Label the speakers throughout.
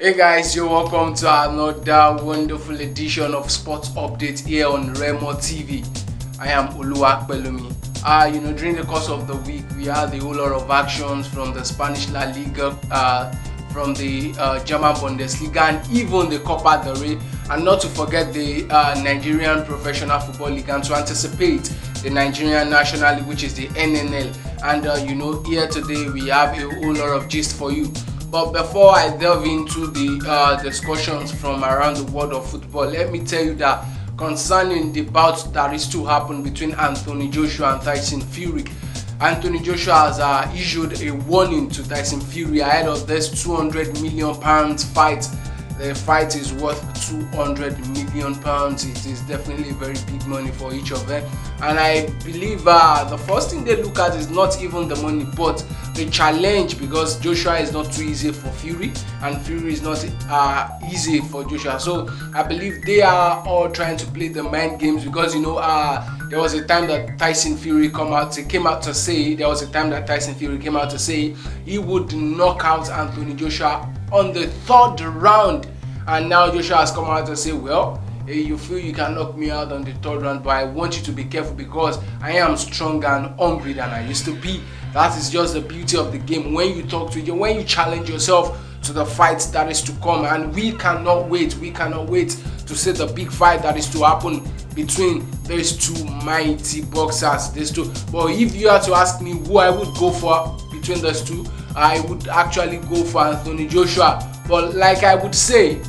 Speaker 1: Hey guys, you're welcome to another wonderful edition of Sports Update here on Remo TV. I am Oluwapelumi. During the course of the week, we had a whole lot of actions from the Spanish La Liga, from the German Bundesliga, and even the Copa del Rey, and not to forget the Nigerian Professional Football League, and to anticipate the Nigerian National League, which is the NNL. And here today we have a whole lot of gist for you. But before I delve into the discussions from around the world of football, let me tell you that concerning the bout that is to happen between AnthonyJoshua and Tyson Fury, AnthonyJoshua has issued a warning to Tyson Fury ahead of this £200 million fight. The fight is worth £200 million. It is definitely very big money for each of them, and I believe the first thing they look at is not even the money but the challenge, because Joshua is not too easy for Fury and Fury is not easy for Joshua. So I believe they are all trying to play the mind games, because there was a time that Tyson Fury came out to say he would knock out AnthonyJoshua on the third round, and now Joshua has come out to say, well, you feel you can knock me out on the third round, but I want you to be careful because I am stronger and hungry than I used to be. That is just the beauty of the game. When you talk to you, when you challenge yourself to the fight that is to come, and we cannot wait to see the big fight that is to happen between these two mighty boxers, these two. But if you had to ask me who I would go for between those two, I would actually go for AnthonyJoshua. But like I would say,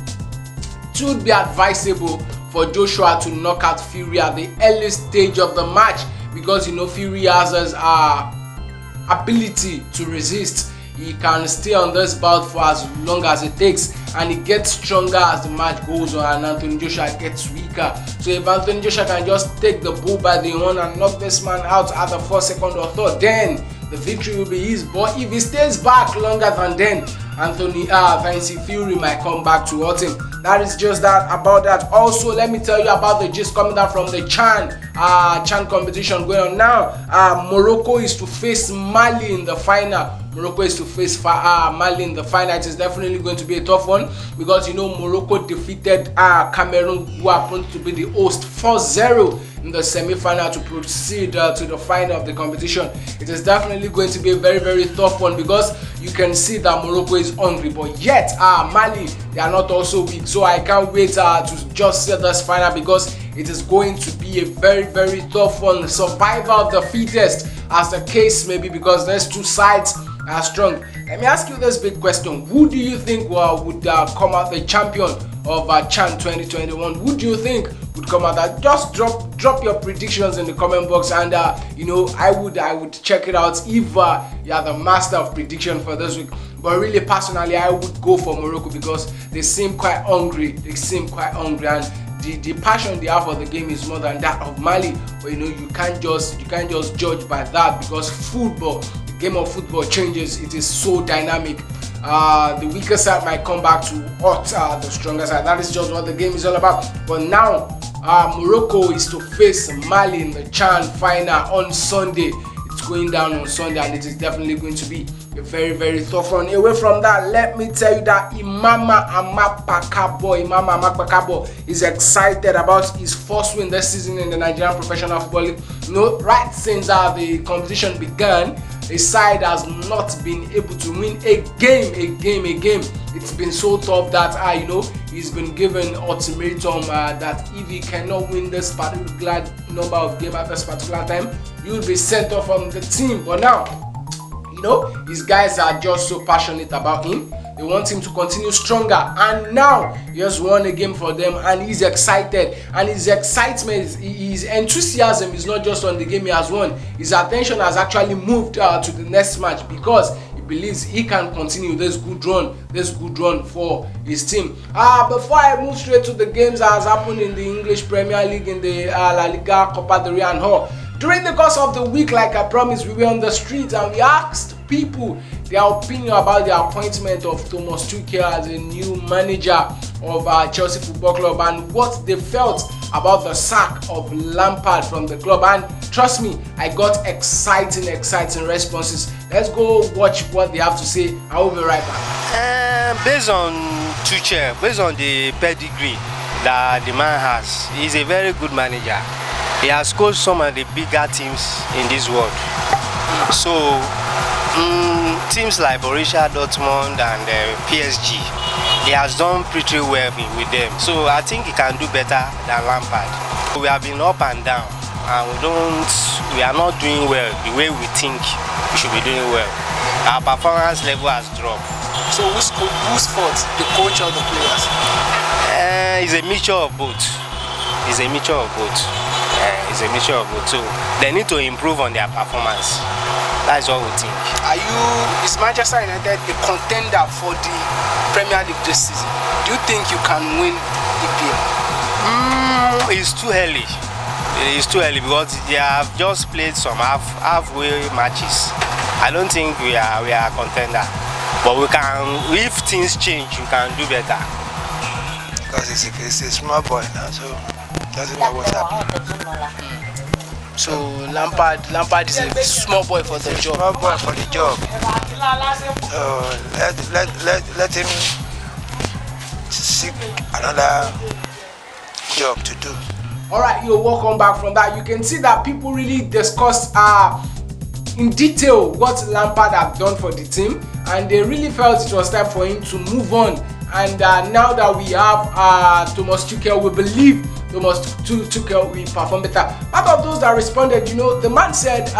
Speaker 1: it would be advisable for Joshua to knock out Fury at the early stage of the match, because Fury has his ability to resist. He can stay on this bout for as long as it takes, and he gets stronger as the match goes on, and AnthonyJoshua gets weaker. So if AnthonyJoshua can just take the bull by the horn and knock this man out at the first, second or third, then the victory will be his. But if he stays back longer than then, Tyson Fury might come back to hurt him. That is just that about that. Also, let me tell you about the gist coming down from the Chan competition going on now. Morocco is to face Mali in the final. Morocco is to face Mali in the final. It is definitely going to be a tough one, because Morocco defeated Cameroon, who happened to be the host, 4-0 in the semi-final to proceed to the final of the competition. It is definitely going to be a very, very tough one, because you can see that Morocco is hungry, but yet Mali, they are not also weak. So I can't wait to just see this final, because it is going to be a very, very tough one. Survival of the fittest, as the case may be, because there's two sides are strong. Let me ask you this big question: who do you think would come out the champion of Chan 2021? Who do you think would come out? That just drop your predictions in the comment box, and I would check it out if you are the master of prediction for this week. But really, personally, I would go for Morocco, because they seem quite hungry. And the passion they have for the game is more than that of Mali. But you can't just judge by that, because football, the game of football changes. It is so dynamic. The weaker side might come back to hurt the stronger side. That is just what the game is all about. But now Morocco is to face Mali in the Chan final on Sunday. It's going down on Sunday, and it is definitely going to be a very, very tough one. Away from that, let me tell you that Imama Amakpakabo is excited about his first win this season in the Nigerian Professional Football League. Right since the competition began, the side has not been able to win a game. It's been so tough that he's been given ultimatum that if he cannot win this particular number of games at this particular time, he will be sent off from the team. But now, his guys are just so passionate about him. They want him to continue stronger, and now he has won a game for them, and he's excited. And his excitement, his enthusiasm is not just on the game he has won. His attention has actually moved to the next match, because he believes he can continue this good run for his team. Before I move straight to the games that has happened in the English Premier League, in the La Liga, Copa del Rey and all. During the course of the week, like I promised, we were on the streets and we asked people their opinion about the appointment of Thomas Tuchel as a new manager of Chelsea Football Club, and what they felt about the sack of Lampard from the club. And trust me, I got exciting responses. Let's go watch what they have to say. I will be right back.
Speaker 2: Based on Tuchel, based on the pedigree that the man has, he's a very good manager. He has coached some of the bigger teams in this world. So teams like Borussia Dortmund and PSG, he has done pretty well with them. So I think he can do better than Lampard. We have been up and down, and we are not doing well the way we think we should be doing well. Our performance level has dropped.
Speaker 3: So who's fault, the coach or the players?
Speaker 2: It's a mixture of both. It's a mixture of both. So they need to improve on their performance. That's what we think.
Speaker 3: Is Manchester United a contender for the Premier League this season? Do you think you can win EPL?
Speaker 2: It's too early. It's too early because they have just played some halfway matches. I don't think we are a contender, but we can. If things change, we can do better.
Speaker 4: Because it's a small boy now, so doesn't know what's happening.
Speaker 3: So Lampard is a small boy for the job.
Speaker 4: Small boy for the job. Let him seek another job to do.
Speaker 1: Alright, welcome back from that. You can see that people really discussed in detail what Lampard have done for the team, and they really felt it was time for him to move on. And now that we have Thomas Tuchel, we believe Thomas Tuchel will perform better. Part of those that responded, the man said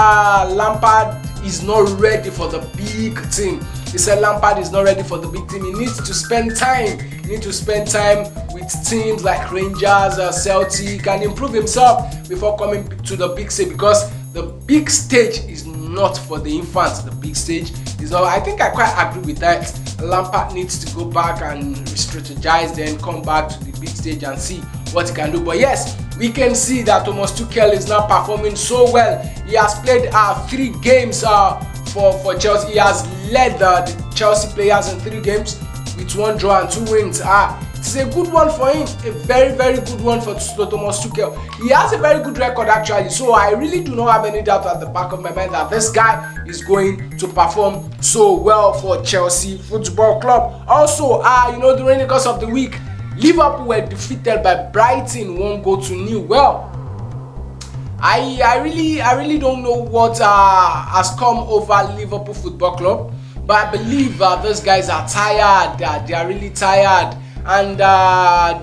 Speaker 1: Lampard is not ready for the big team. He said Lampard is not ready for the big team. He needs to spend time. He needs to spend time with teams like Rangers, Celtic, and improve himself before coming to the big stage, because the big stage is not for the infants. The big stage is not. I think I quite agree with that. Lampard needs to go back and strategize, then come back to the big stage and see what he can do. But yes, we can see that Thomas Tuchel is now performing so well. He has played 3 games for Chelsea. He has led the Chelsea players in 3 games with 1 draw and 2 wins. It's a good one for him, a very, very good one for Thomas Tuchel. He has a very good record actually, so I really do not have any doubt at the back of my mind that this guy is going to perform so well for Chelsea Football Club. Also, during the course of the week, Liverpool were defeated by Brighton 1-0. Well, I really don't know what has come over Liverpool Football Club, but I believe these guys are tired. They are really tired, and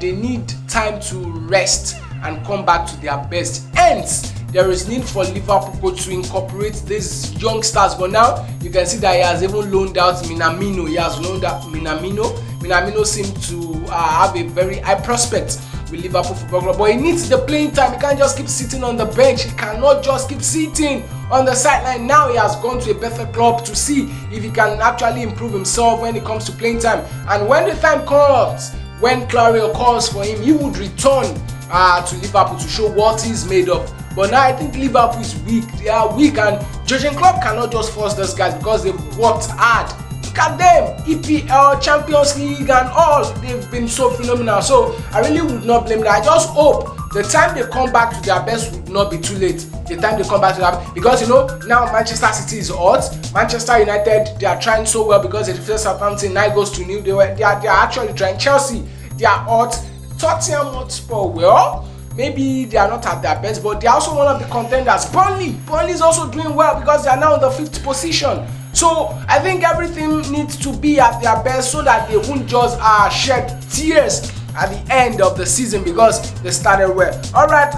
Speaker 1: they need time to rest and come back to their best. Hence, there is need for Liverpool to incorporate these youngsters. But now you can see that he has even loaned out Minamino. He has loaned out Minamino. Minamino seems to have a very high prospect with Liverpool Football Club, but he needs the playing time. He can't just keep sitting on the bench. He cannot just keep sitting on the sideline. Now he has gone to a better club to see if he can actually improve himself when it comes to playing time. And when the time comes, when Clario calls for him, he would return to Liverpool to show what he's made of. But now I think Liverpool is weak. They are weak, and Jurgen Klopp cannot just force those guys because they've worked hard. Look at them, EPL, Champions League and all. They've been so phenomenal. So I really would not blame them. I just hope the time they come back to their best would not be too late. The time they come back to that, because now Manchester City is hot. Manchester United, they are trying so well because they defeated Southampton 9-0. They are actually trying. Chelsea, they are hot. Tottenham Hotspur, well, maybe they are not at their best, but they are also one of the contenders. Burnley is also doing well because they are now in the 5th position. So I think everything needs to be at their best so that they won't just shed tears at the end of the season because they started well. Alright,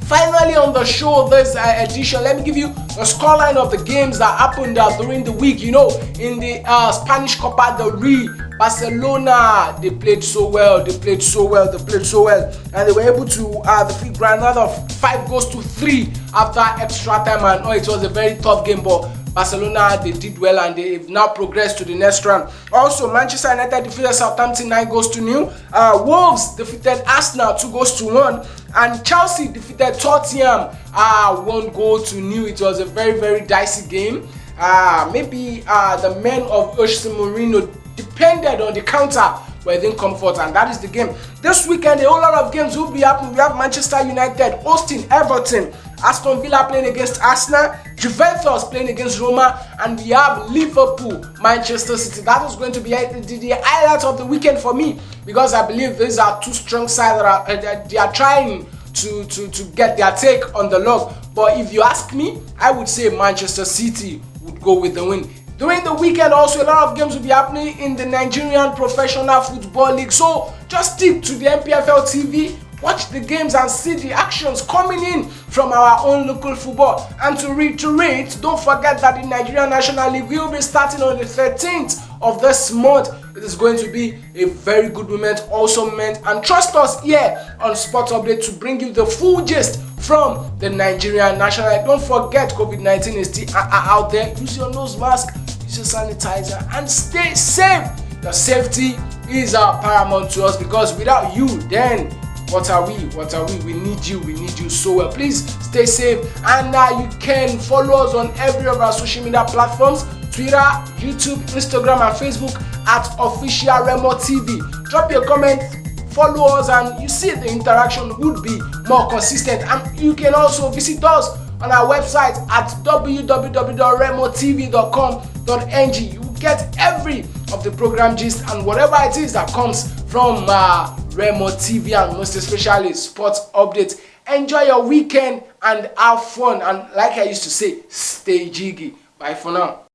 Speaker 1: finally on the show this edition, let me give you the scoreline of the games that happened during the week. In the Spanish Copa del Rey, Barcelona, they played so well, and they were able to defeat Granada 5-3 after extra time, and it was a very tough game, but Barcelona, they did well and they've now progressed to the next round. Also, Manchester United defeated Southampton 9-0. Wolves defeated Arsenal 2-1, and Chelsea defeated Tottenham 1-0. It was a very, very dicey game. Maybe the men of Jose Mourinho depended on the counter, but it didn't come forth, and that is the game. This weekend, a whole lot of games will be happening. We have Manchester United hosting Everton. Aston Villa playing against Arsenal, Juventus playing against Roma, and we have Liverpool, Manchester City. That is going to be the highlight of the weekend for me, because I believe these are two strong sides that they are trying to get their take on the log. But if you ask me, I would say Manchester City would go with the win. During the weekend also, a lot of games will be happening in the Nigerian Professional Football League. So just stick to the NPFL TV, watch the games and see the actions coming in from our own local football. And to reiterate, don't forget that the Nigerian National League will be starting on the 13th of this month. It is going to be a very good moment, awesome moment. And trust us here on Sports Update to bring you the full gist from the Nigerian National League. Don't forget, COVID-19 is still out there. Use your nose mask, use your sanitizer, and stay safe. Your safety is our paramount to us, because without you, then what are we? We need you so well. Please stay safe, and you can follow us on every of our social media platforms: Twitter, YouTube, Instagram, and Facebook at Officialremotv. Drop your comment, follow us, and you see the interaction would be more consistent. And you can also visit us on our website at www.remotv.com.ng. You will get every of the program gist and whatever it is that comes from Remo TV, and most especially Sports Update. Enjoy your weekend and have fun, and like I used to say, stay jiggy. Bye for now.